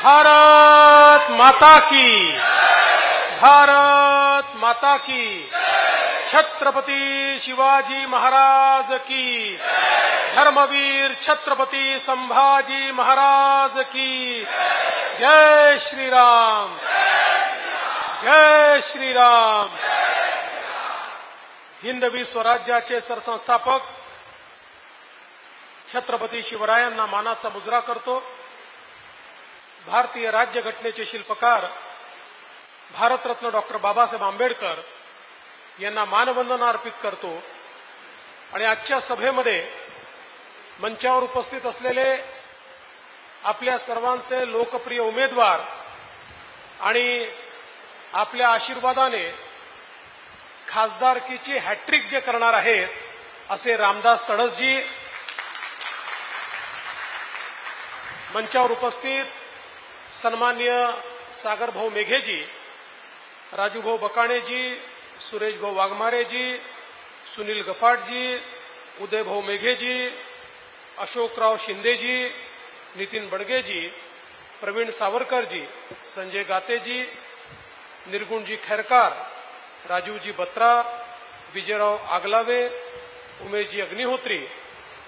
भारत माता की, भारत माता की, छत्रपती शिवाजी महाराज की, धर्मवीर छत्रपती संभाजी महाराज की, जय श्री राम, जय श्री राम। हिंदवी स्वराज्याचे सरसंस्थापक छत्रपती शिवरायांना मानाचा मुजरा करतो। भारतीय राज्यघटनेचे शिल्पकार भारतरत्न डॉक्टर बाबासाहेब आंबेडकर यांना मानवंदना अर्पित करतो। आणि आजच्या सभेमध्ये मंचावर उपस्थित असलेले आपल्या सर्वांचे लोकप्रिय उमेदवार आणि आपल्या आशीर्वादाने खासदारकीची हॅट्रिक जे करणार आहेत असे रामदास तडसजी, मंचावर उपस्थित सन्माननीय सागरभाऊ मेघेजी, राजूभाऊ बकाणेजी, सुरेशभाऊ वाघमारेजी, सुनील गफाटजी, उदयभाऊ मेघेजी, अशोकराव शिंदेजी, नितीन बडगेजी, प्रवीण सावरकरजी, संजय गातेजी, निर्गुणजी खैरकार, राजीवजी बत्रा, विजयराव आगलावे, उमेशजी अग्निहोत्री,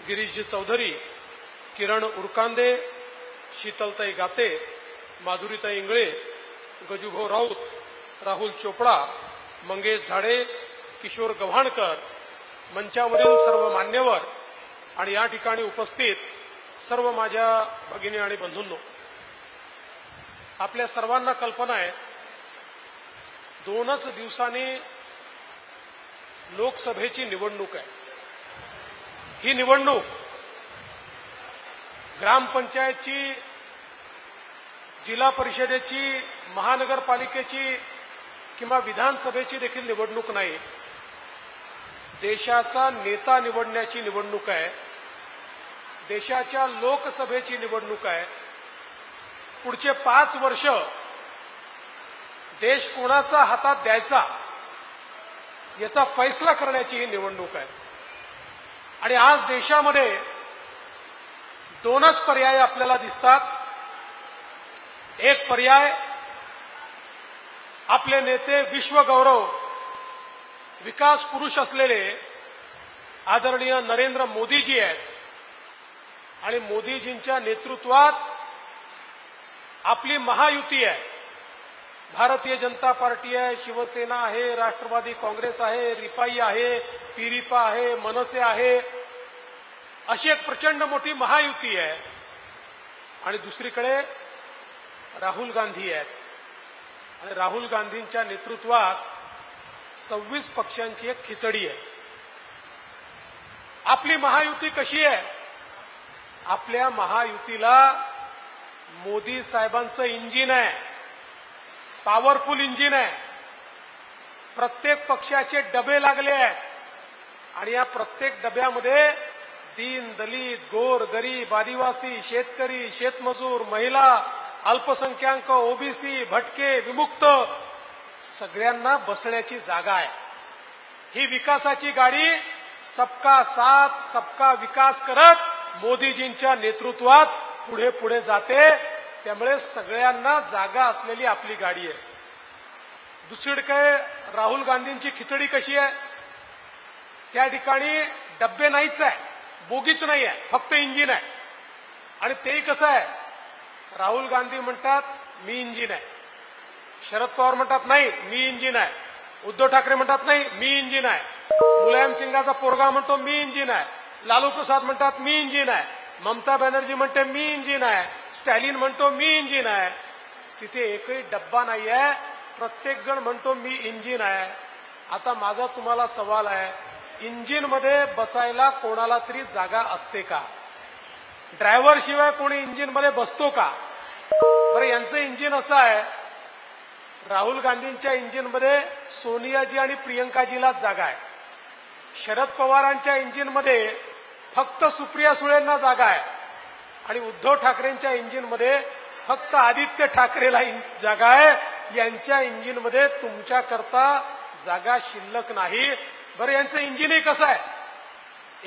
गिरीशजी चौधरी, किरण उरकांदे, शीतलताई गाते, माधुरीताई इंगळे, गजूभाऊ राऊत, राहुल चोपडा, मंगेश झाडे, किशोर गव्हाणकर, मंचावरील सर्व मान्यवर आणि या ठिकाणी उपस्थित सर्व माझ्या भगिनी आणि बंधूंनो, आपल्या सर्वांना कल्पना आहे 2च दिवसांनी लोकसभेची निवडणूक आहे। ही निवडणूक ग्रामपंचायतची, जिल्हा परिषदेची, महानगरपालिकेची किंवा विधानसभेची देखील निवडणूक नाही, देशाचा नेता निवडण्याची निवडणूक आहे, देशाच्या लोकसभेची निवडणूक आहे। पुढचे 5 वर्ष देश कोणाचा हातात द्यायचा याचा फैसला करण्याची ही निवडणूक आहे। आणि आज देशामध्ये 2च पर्याय आपल्याला दिसतात। एक पर्याय आपले नेते, विश्वगौरव, विकास पुरुष असलेले आदरणीय नरेंद्र मोदीजी आहेत आणि मोदीजींच्या नेतृत्वात आपली महायुती आहे। भारतीय जनता पार्टी आहे, शिवसेना आहे, राष्ट्रवादी काँग्रेस आहे, रिपाई आहे, पिरिपा आहे, मनसे आहे, अशी एक प्रचंड मोठी महायुती आहे। आणि दुसरीकडे राहुल गांधी आहेत आणि राहुल गांधींच्या नेतृत्वात 26 पक्षांची एक खिचडी आहे। आपली महायुती कशी आहे? आपल्या महायुतीला मोदी साहेबांचं इंजिन आहे, पॉवरफुल इंजिन आहे। प्रत्येक पक्षाचे डबे लागले आहेत आणि या प्रत्येक डब्यामध्ये दीन, दलित, गोर, गरीब, आदिवासी, शेतकरी, शेतमजूर, महिला, अल्पसंख्याक, ओबीसी, भटके, विमुक्त सगळ्यांना बसण्याची जागा आहे। ही विकासाची गाडी सबका साथ, सबका विकास करत मोदीजींच्या नेतृत्वात पुढे पुढे जाते। त्यामुळे सगळ्यांना जागा असलेली आपली गाडी आहे। दुसरीकडे राहुल गांधींची खिचडी कशी आहे? त्या ठिकाणी डब्बे नाहीच आहे, बोगीच नाही आहे, फक्त इंजिन आहे। आणि तेही कसं आहे? राहुल गांधी म्हणतात मी इंजिन आहे, शरद पवार म्हणतात नाही मी इंजिन आहे, उद्धव ठाकरे म्हणतात नाही मी इंजिन आहे, मुलायम सिंगाचा पोरगा म्हणतो मी इंजिन आहे, लालू प्रसाद म्हणतात मी इंजिन आहे, ममता बॅनर्जी म्हणते मी इंजिन आहे, स्टॅलिन म्हणतो मी इंजिन आहे। तिथे एकही डब्बा नाही आहे, प्रत्येक जण म्हणतो मी इंजिन आहे। आता माझा तुम्हाला सवाल आहे, इंजिन मध्ये बसायला कोणाला तरी जागा असते का? ड्रायव्हर शिवाय कोणी इंजिन मध्ये बसतो का? बरं, यांचं इंजिन असं आहे, राहुल गांधींच्या इंजिन मध्ये सोनियाजी आणि प्रियंकाजीला जागा आहे, शरद पवारांच्या इंजिन मध्ये फक्त सुप्रिया सुळेंना जागा आहे आणि उद्धव ठाकरेंच्या इंजिन मध्ये फक्त आदित्य ठाकरेला जागा आहे। यांच्या इंजिन मध्ये तुमच्याकरता जागा शिल्लक नाही। बरं, यांचं इंजिनही कसं आहे?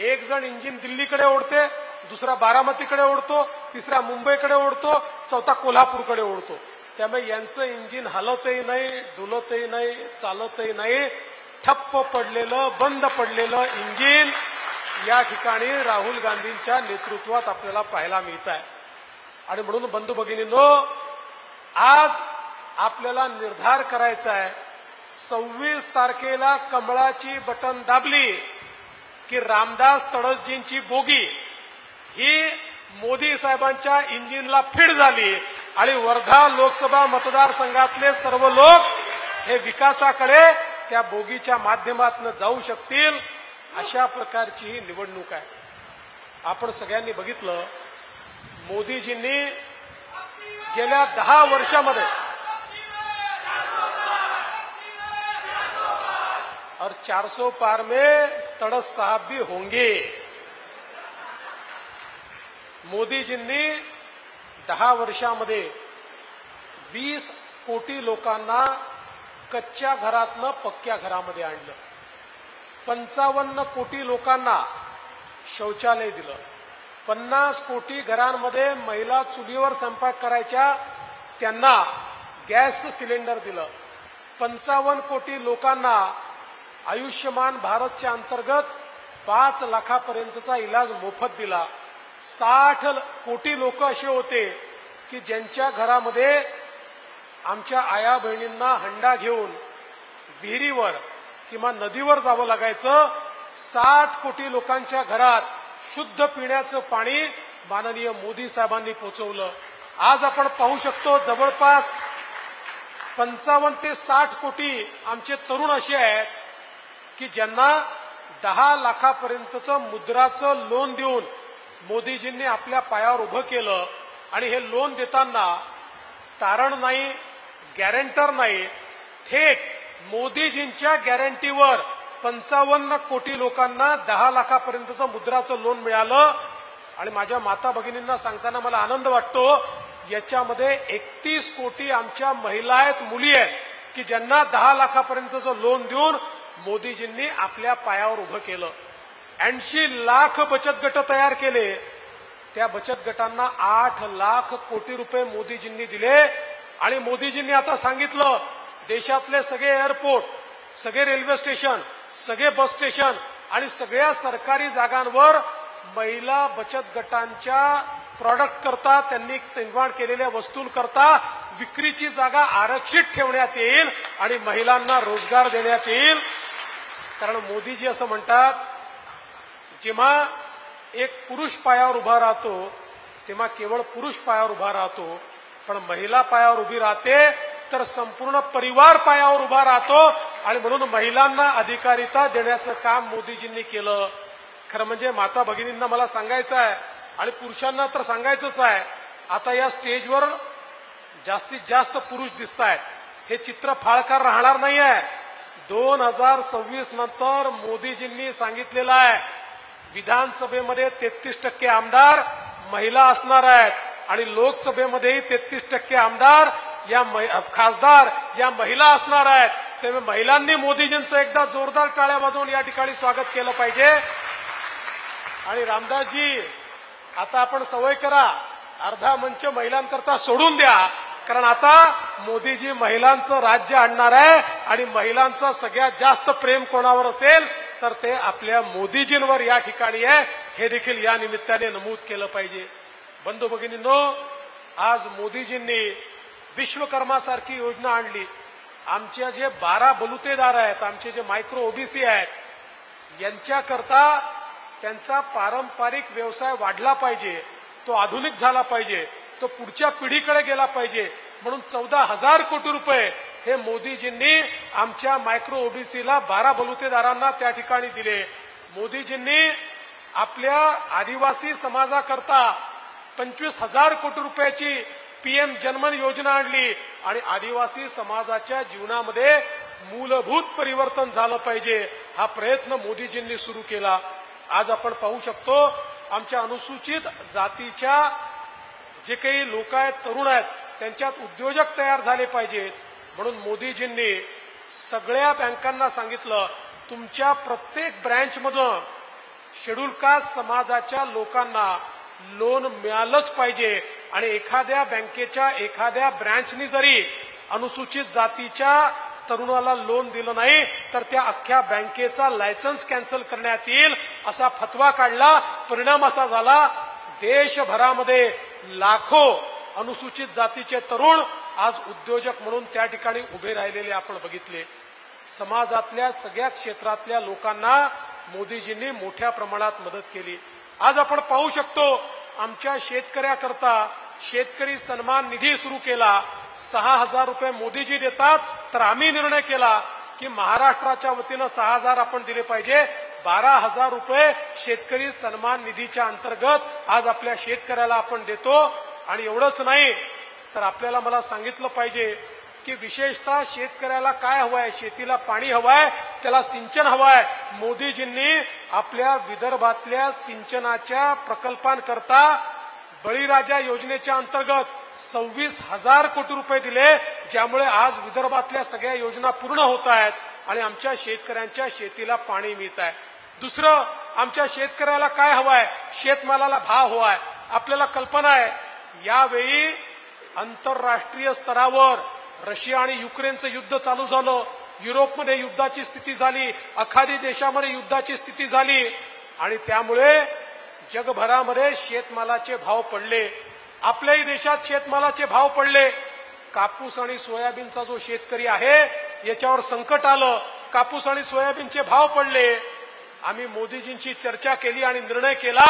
एक जण इंजिन दिल्लीकडे ओढते, दुसरा बारामतीकडे ओढतो, तिसरा मुंबईकडे ओढतो, चौथा कोल्हापूरकडे ओढतो. त्यामुळे यांचं इंजिन हलतही नाही, डुलतही नाही, चालतही नाही. ठप्प पडलेलं, बंद पडलेलं इंजिन या ठिकाणी राहुल गांधींच्या नेतृत्वात आपल्याला पाहायला मिळत आहे. आणि म्हणून बंधू भगिनींनो, आज आपल्याला निर्धार करायचा आहे. 26 तारखेला कमळाची बटन दाबली की रामदास तडसजींची बोगी ही मोदी साहेबांच्या इंजिनला फिट झाली आणि वर्धा लोकसभा मतदारसंघातले सर्व लोक हे विकासाकडे त्या बोगीच्या माध्यमातून जाऊ शकतील. अशा प्रकारची ही निवडणूक आहे. आपण सगळ्यांनी बघितलं, मोदीजींनी गेल्या 10 वर्षामध्ये और 400 पार में तड़स साहब भी होंगे. मोदीजींनी 10 वर्षामध्ये 20 कोटी लोकांना कच्च्या घरातनं पक्क्या घरामध्ये आणलं. 55 कोटी लोकांना शौचालय दिलं. 50 कोटी घरांमध्ये महिला चुलीवर स्वयंपाक करायच्या, त्यांना गॅसचं सिलेंडर दिलं. 55 कोटी लोकांना आयुष्यमान भारतच्या अंतर्गत 5 लाखापर्यंतचा इलाज मोफत दिला. 60 कोटी लोक असे होते की ज्यांच्या घरामध्ये आमच्या आया बहिणींना हंडा घेऊन विहिरीवर किंवा नदीवर जावं लागायचं. 60 कोटी लोकांच्या घरात शुद्ध पिण्याचं पाणी माननीय मोदी साहेबांनी पोहोचवलं. आज आपण पाहू शकतो, जवळपास 55 ते 60 कोटी आमचे तरुण असे आहेत की ज्यांना 10 लाखापर्यंतचं मुद्राचं लोन देऊन मोदीजींनी आपल्या पायावर उभं केलं. आणि हे लोन देताना तारण नाही, गॅरंटर नाही, थेट मोदीजींच्या गॅरंटीवर 55 कोटी लोकांना 10 लाखापर्यंतचं मुद्राचं लोन मिळालं. आणि माझ्या माता भगिनींना सांगताना मला आनंद वाटतो, याच्यामध्ये 31 कोटी आमच्या महिला आहेत, मुली आहेत की ज्यांना 10 लाखापर्यंतचं लोन देऊन मोदीजींनी आपल्या पायावर उभं केलं. 80 लाख बचत गट तयार केले. त्या बचत गटांना 8 लाख कोटी रुपये मोदीजींनी दिले. आणि मोदीजींनी आता सांगितलं, देशातले सगळे एअरपोर्ट, सगळे रेल्वे स्टेशन, सगळे बस स्टेशन आणि सगळ्या सरकारी जागांवर महिला बचत गटांच्या प्रॉडक्ट करता, त्यांनी निर्माण केलेल्या वस्तूंकरता विक्रीची जागा आरक्षित ठेवण्यात येईल आणि महिलांना रोजगार देण्यात येईल. कारण मोदीजी असं म्हणतात, जेव्हा एक पुरुष पायावर उभा राहतो तेव्हा केवळ पुरुष पायावर उभा राहतो, पण महिला पायावर उभी राहते तर संपूर्ण परिवार पायावर उभा राहतो. आणि म्हणून महिलांना अधिकारिता देण्याचं काम मोदीजींनी केलं. खरं म्हणजे माता भगिनींना मला सांगायचं आहे आणि पुरुषांना तर सांगायचंच आहे, आता या स्टेजवर जास्तीत जास्त पुरुष दिसत आहेत. हे चित्र फाळकार राहणार नाही आहे. 2026 नंतर मोदीजींनी सांगितलेलं आहे, विधानसभेमध्ये 33% आमदार महिला असणार आहेत आणि लोकसभेमध्येही 33% आमदार या खासदार या महिला असणार आहेत. त्यामुळे महिलांनी मोदीजींचं एकदा जोरदार टाळ्या वाजवून या ठिकाणी स्वागत केलं पाहिजे. आणि रामदासजी, आता आपण सवय करा, अर्धा मंच महिलांकरता सोडून द्या, कारण आता मोदीजी महिलांचं राज्य आणणार आहे. आणि महिलांचं सगळ्यात जास्त प्रेम कोणावर असेल तर ते आपल्या मोदीजींवर या ठिकाणी आहे. हे देखील या निमित्ताने नमूद केलं पाहिजे. बंधू भगिनींनो, आज मोदीजींनी विश्वकर्मासारखी योजना आणली. आमच्या जे 12 बलुतेदार आहेत, आमचे जे मायक्रो ओबीसी आहेत, यांच्याकरता त्यांचा पारंपरिक व्यवसाय वाढला पाहिजे, तो आधुनिक झाला पाहिजे, तो पुढच्या पिढीकडे गेला पाहिजे. म्हणून 14,000 कोटी रुपये हे मोदीजींनी आमच्या मायक्रो ओबीसीला 12 बलुतेदारांना त्या ठिकाणी दिले. मोदीजींनी आपल्या आदिवासी समाजाकरता 25,000 कोटी रुपयाची पीएम जनमन योजना आणली. आणि आदिवासी समाजाच्या जीवनामध्ये मूलभूत परिवर्तन झालं पाहिजे, हा प्रयत्न मोदीजींनी सुरू केला. आज आपण पाहू शकतो, आमच्या अनुसूचित जातीच्या जे काही लोक आहेत, तरुण आहेत, त्यांच्यात उद्योजक तयार झाले पाहिजेत. म्हणून मोदीजींनी सगळ्या बँकांना सांगितलं, तुमच्या प्रत्येक ब्रँचमधून शेड्यूल कास्ट समाजाच्या लोकांना लोन मिळालंच पाहिजे आणि एखाद्या बँकेच्या एखाद्या ब्रँचनी जरी अनुसूचित जातीच्या तरुणाला लोन दिलं नाही तर त्या अख्ख्या बँकेचा लायसन्स कॅन्सल करण्यात येईल असा फतवा काढला। परिणाम असा झाला, देशभरामध्ये लाखो अनुसूचित जातीचे तरुण आज उद्योजक म्हणून त्या ठिकाणी उभे राहिलेले आपण बघितले। समाजातल्या सगळ्या क्षेत्रातल्या लोकांना मोदीजींनी मोठ्या प्रमाणात मदत केली। आज आपण पाहू शकतो, आमच्या शेतकऱ्याकरता शेतकरी सन्मान निधी सुरू केला। 6,000 रुपये मोदीजी देतात, तर आम्ही निर्णय केला की महाराष्ट्राच्या वतीनं 6,000 आपण दिले पाहिजे। 12,000 रुपये शेतकरी सन्मान निधीच्या अंतर्गत आज आपल्या शेतकऱ्याला आपण देतो। आणि एवढंच नाही तर आपल्याला मला सांगितलं पाहिजे की विशेषतः शेतकऱ्याला काय हवंय, शेतीला पाणी हवंय, त्याला सिंचन हवंय। मोदीजींनी आपल्या विदर्भातल्या सिंचनाच्या प्रकल्पांकरता बळीराजा योजनेच्या अंतर्गत 26,000 कोटी रुपये दिले, ज्यामुळे आज विदर्भातल्या सगळ्या योजना पूर्ण होत आहेत आणि आमच्या शेतकऱ्यांच्या शेतीला पाणी मिळत आहे। दुसरं, आमच्या शेतकऱ्याला काय हवंय, शेतमालाला भाव हवाय। आपल्याला कल्पना आहे, यावेळी आंतरराष्ट्रीय स्तरावर रशिया आणि युक्रेनचं युद्ध चालू झालं, युरोपमध्ये युद्धाची स्थिती झाली, आखाडी देशामध्ये युद्धाची स्थिती झाली आणि त्यामुळे जगभरामध्ये शेतमालाचे भाव पडले। आपल्याही देशात शेतमालाचे भाव पडले। कापूस आणि सोयाबीनचा जो शेतकरी आहे याच्यावर संकट आलं, कापूस आणि सोयाबीनचे भाव पडले। आम्ही मोदीजींची चर्चा केली आणि निर्णय केला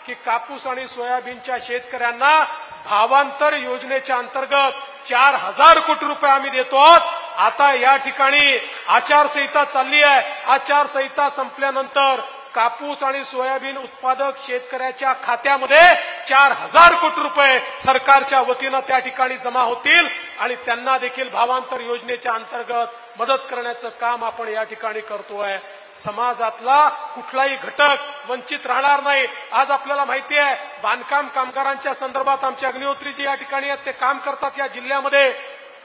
की कापूस आणि सोयाबीनच्या शेतकऱ्यांना भावांतर योजनेच्या अंतर्गत 4,000 कोटी रुपये आम्ही देतो आहोत। आता या ठिकाणी आचारसंहिता चालली आहे, आचारसंहिता संपल्यानंतर कापूस आणि सोयाबीन उत्पादक शेतकऱ्याच्या खात्यामध्ये 4,000 कोटी रुपये सरकारच्या वतीनं त्या ठिकाणी जमा होतील आणि त्यांना देखील भावांतर योजनेच्या अंतर्गत मदत करण्याचं काम आपण या ठिकाणी करतोय। समाजातला कुठलाही घटक वंचित राहणार नाही। आज आपल्याला माहिती आहे, बांधकाम कामगारांच्या संदर्भात आमचे अग्निहोत्रीजी या ठिकाणी आहेत, ते काम करतात या जिल्ह्यामध्ये।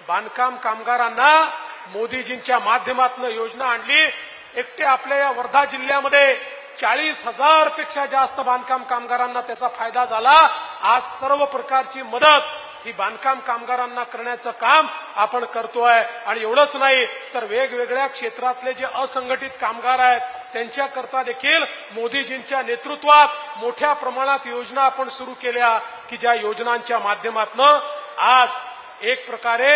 बांधकाम कामगारांना मोदीजींच्या माध्यमातून योजना आणली। एकटे आपल्या या वर्धा जिल्ह्यामध्ये 40,000 पेक्षा जास्त बांधकाम कामगारांना त्याचा फायदा झाला। आज सर्व प्रकारची मदत ही बांधकाम कामगारांना करण्याचं काम आपण करतोय। आणि एवढंच नाही तर वेगवेगळ्या क्षेत्रातले जे असंघटित कामगार आहेत त्यांच्याकरता देखील मोदीजींच्या नेतृत्वात मोठ्या प्रमाणात योजना आपण सुरू केल्या की ज्या योजनांच्या माध्यमातून आज एक प्रकारे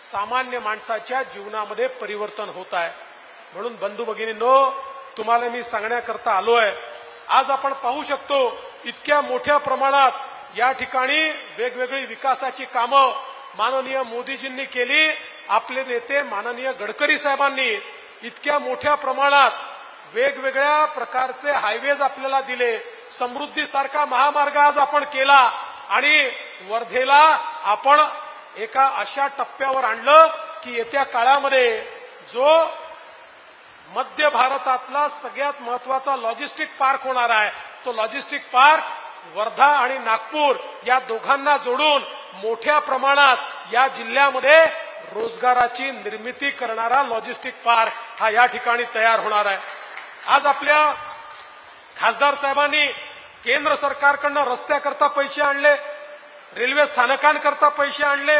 सामान्य माणसाच्या जीवनामध्ये परिवर्तन होत आहे। म्हणून बंधू भगिनींनो, तुम्हाला मी सांगण्याकरता आलोय, आज आपण पाहू शकतो इतक्या मोठ्या प्रमाणात या ठिकाणी वेगवेगळी विकासाची कामं माननीय मोदीजींनी केली। आपले नेते माननीय गडकरी साहेबांनी इतक्या मोठ्या प्रमाणात वेगवेगळ्या प्रकारचे हायवेज आपल्याला दिले। समृद्धीसारखा महामार्ग आज आपण केला आणि वर्धेला आपण एका अशा टप्प्यावर आणलं की येत्या काळामध्ये जो मध्य भारतातला सगळ्यात महत्वाचा लॉजिस्टिक पार्क होणार आहे, तो लॉजिस्टिक पार्क वर्धा आणि नागपूर या दोघांना जोडून मोठ्या प्रमाणात या जिल्ह्यामध्ये रोजगाराची निर्मिती करणारा लॉजिस्टिक पार्क हा या ठिकाणी तयार होणार आहे। आज आपल्या खासदार साहेबांनी केंद्र सरकारकडून रस्त्याकरता पैसे आणले, रेल्वे स्थानकांकरता पैसे आणले,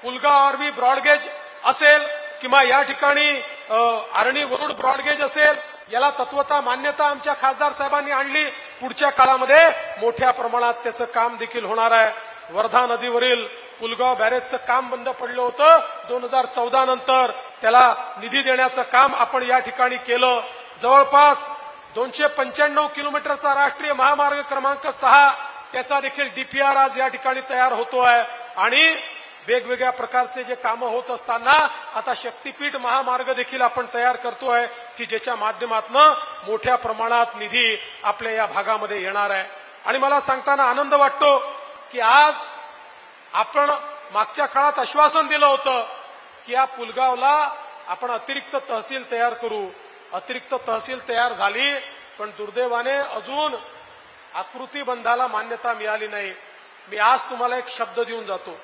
पुलगाव आर्वी ब्रॉडगेज असेल किंवा या ठिकाणी आर्णी वरुड ब्रॉडगेज असेल, याला तत्वता मान्यता आमच्या खासदार साहेबांनी आणली। पुढच्या काळामध्ये मोठ्या प्रमाणात त्याचं काम देखील होणार आहे। वर्धा नदीवरील पुलगाव बॅरेजचं काम बंद पडलं होतं 2014 नंतर, त्याला निधी देण्याचं काम आपण या ठिकाणी केलं। जवळपास 295 किलोमीटरचा राष्ट्रीय महामार्ग क्रमांक 6 त्याचा देखील डीपीआर आज या ठिकाणी तयार होतोय आणि वेगवेगळ्या प्रकारचे जे कामं होत असताना आता शक्तीपीठ महामार्ग देखील आपण तयार करतोय की ज्याच्या माध्यमातून मोठ्या प्रमाणात निधी आपल्या या भागामध्ये येणार आहे। आणि मला सांगताना आनंद वाटतो की आज आपण मागच्या काळात आश्वासन दिलं होतं की या पुलगावला आपण अतिरिक्त तहसील तयार करू। अतिरिक्त तहसील तयार झाली, पण दुर्दैवाने अजून आकृतीबंधाला मान्यता मिळाली नाही। मी आज तुम्हाला एक शब्द देऊन जातो,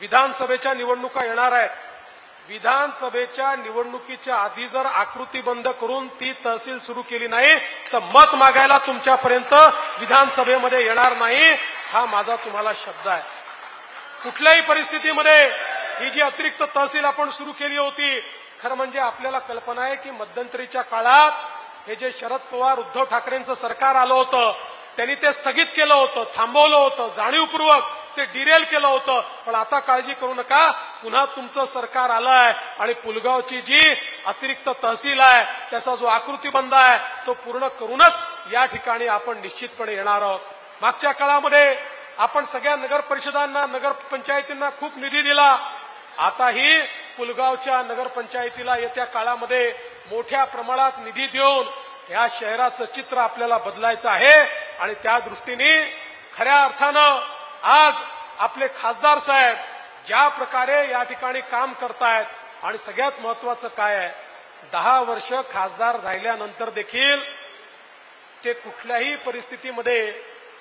विधानसभेच्या निवडणुका येणार आहेत। विधानसभेच्या निवडणुकीच्या आधी जर आकृती बंद करून ती तहसील सुरू केली नाही तर मत मागायला तुमच्यापर्यंत विधानसभेमध्ये येणार नाही, हा माझा तुम्हाला शब्द आहे. कुठल्याही परिस्थितीमध्ये ही जी अतिरिक्त तहसील आपण सुरू केली होती, खरं म्हणजे आपल्याला कल्पना आहे की मध्यंतरीच्या काळात हे जे शरद पवार उद्धव ठाकरेंचं सरकार आलं होतं त्यांनी ते स्थगित केलं होतं, थांबवलं होतं, जाणीवपूर्वक ते डिरेल केलं होतं. पण आता काळजी करू नका, पुन्हा तुमचं सरकार आलंय आणि पुलगावची जी अतिरिक्त तहसील आहे त्याचा जो आकृतीबंध आहे तो पूर्ण करूनच या ठिकाणी आपण निश्चितपणे येणार आहोत. मागच्या काळामध्ये आपण सगळ्या नगर परिषदांना, नगर पंचायतींना खूप निधी दिला. आताही पुलगावच्या नगर पंचायतीला येत्या काळामध्ये मोठ्या प्रमाणात निधी देऊन या शहराचं चित्र आपल्याला बदलायचं आहे. आणि त्या दृष्टीने खऱ्या अर्थानं आज आपले खासदार साहेब ज्या प्रकारे या ठिकाणी काम करतायत, आणि सगळ्यात महत्वाचं काय आहे, 10 वर्ष खासदार राहिल्यानंतर देखील ते कुठल्याही परिस्थितीमध्ये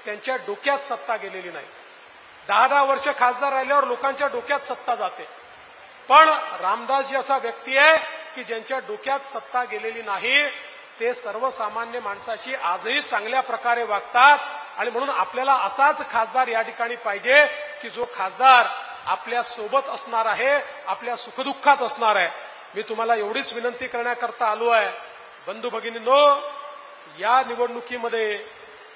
त्यांच्या डोक्यात सत्ता गेलेली नाही. 10 वर्ष खासदार राहिल्यावर लोकांच्या डोक्यात सत्ता जाते, पण रामदासजी असा व्यक्ती आहे की ज्यांच्या डोक्यात सत्ता गेलेली नाही. ते सर्वसामान्य माणसाशी आजही चांगल्या प्रकारे वागतात. आणि म्हणून आपल्याला असाच खासदार या ठिकाणी पाहिजे की जो खासदार आपल्या सोबत असणार आहे, आपल्या सुखदुःखात असणार आहे. मी तुम्हाला एवढीच विनंती करण्याकरता आलो आहे, बंधू भगिनींनो, या निवडणुकीमध्ये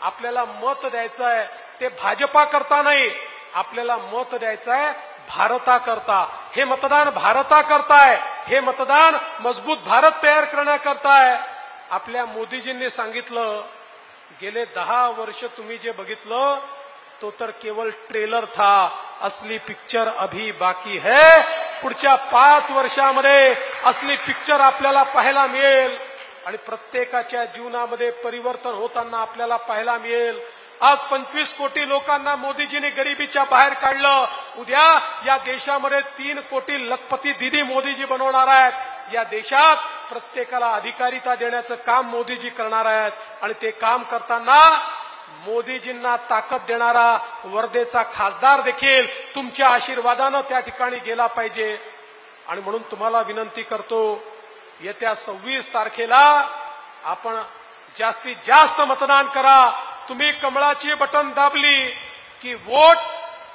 आपल्याला मत द्यायचं आहे ते भाजपा करता नाही, आपल्याला मत द्यायचं आहे भारता करता. हे मतदान भारता करताय, हे मतदान मजबूत भारत तयार करण्याकरता आहे. आपल्या मोदीजींनी सांगितलं गेले 10 वर्ष तुम्ही जे बघितलं तो तर केवळ ट्रेलर था, असली पिक्चर अभी बाकी है. पुढच्या 5 वर्षामध्ये असली पिक्चर आपल्याला पाहायला मिळेल आणि प्रत्येकाच्या जीवनामध्ये परिवर्तन होताना आपल्याला पाहायला मिळेल. आज 25 कोटी लोकांना मोदीजींनी गरिबीच्या बाहेर काढलं. उद्या या देशामध्ये 3 कोटी लखपती दीदी मोदीजी बनवणार आहेत. या देशात प्रत्येकाला अधिकारिता देण्याचं काम मोदीजी करणार आहेत. आणि ते काम करताना मोदीजींना ताकद देणारा वर्धेचा खासदार देखील तुमच्या आशीर्वादानं त्या ठिकाणी गेला पाहिजे. आणि म्हणून तुम्हाला विनंती करतो, येत्या 26 तारखेला आपण जास्तीत जास्त मतदान करा. तुम्ही कमळाची बटन दाबली की वोट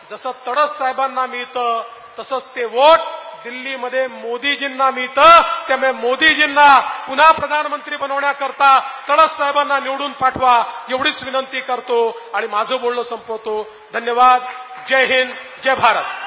जसं तडस साहेबांना मिळतं तसंच ते वोट दिल्लीमध्ये मोदीजींना मिळतं. त्यामुळे मोदीजींना पुन्हा प्रधानमंत्री बनवण्याकरता तडस साहेबांना निवडून पाठवा, एवढीच विनंती करतो आणि माझं बोलणं संपवतो. धन्यवाद. जय हिंद, जय भारत.